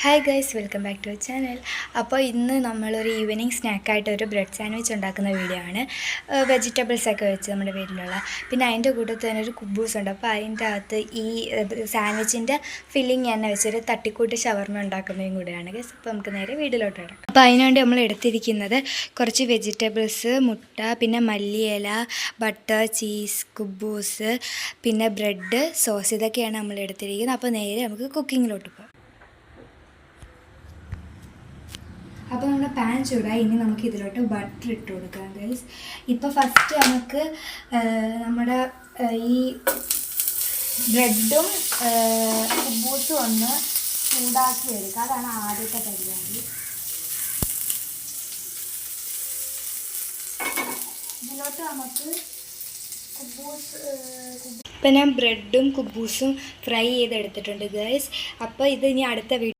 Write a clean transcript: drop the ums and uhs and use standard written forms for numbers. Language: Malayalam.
Hi guys, welcome back to channel. അപ്പോൾ ഇന്ന് നമ്മളൊരു ഈവനിങ് സ്നാക്കായിട്ട് ഒരു ബ്രെഡ് സാൻഡ്വിച്ച് ഉണ്ടാക്കുന്ന വീഡിയോ ആണ്. വെജിറ്റബിൾസൊക്കെ വെച്ച് നമ്മുടെ വീട്ടിലുള്ള, പിന്നെ അതിൻ്റെ കൂട്ടത്തിൽ തന്നെ ഒരു കുബൂസ് ഉണ്ട്. അപ്പോൾ അതിൻ്റെ അകത്ത് ഈ സാൻഡ്വിച്ചിൻ്റെ ഫില്ലിങ് തന്നെ വെച്ചൊരു തട്ടിക്കൂട്ട് ഷവർമ ഉണ്ടാക്കുന്നതും കൂടെയാണ് ഗൈസ്. അപ്പോൾ നമുക്ക് നേരെ വീട്ടിലോട്ട് കിടക്കാം. അപ്പോൾ അതിനുവേണ്ടി നമ്മൾ എടുത്തിരിക്കുന്നത് കുറച്ച് വെജിറ്റബിൾസ്, മുട്ട, പിന്നെ മല്ലിയില, ബട്ടർ, ചീസ്, കുബൂസ്, പിന്നെ ബ്രെഡ്, സോസ്, ഇതൊക്കെയാണ് നമ്മൾ എടുത്തിരിക്കുന്നത്. അപ്പോൾ നേരെ നമുക്ക് കുക്കിങ്ങിലോട്ട് പോകാം. അപ്പോൾ നമ്മുടെ പാൻ ചൂടായി. ഇനി നമുക്ക് ഇതിലോട്ട് ബട്ടർ ഇട്ട് കൊടുക്കാം ഗൈസ്. ഇപ്പോൾ ഫസ്റ്റ് നമുക്ക് നമ്മുടെ ഈ ബ്രെഡും കുബൂസും ഒന്ന് ചൂടാക്കി എടുക്കാം. അതാണ് ആദ്യത്തെ പരിപാടി. ഇതിലോട്ട് നമുക്ക് ഇപ്പം ഞാൻ ബ്രെഡും കുബൂസും ഫ്രൈ ചെയ്തെടുത്തിട്ടുണ്ട് ഗൈസ്. അപ്പോൾ ഇത് ഇനി അടുത്ത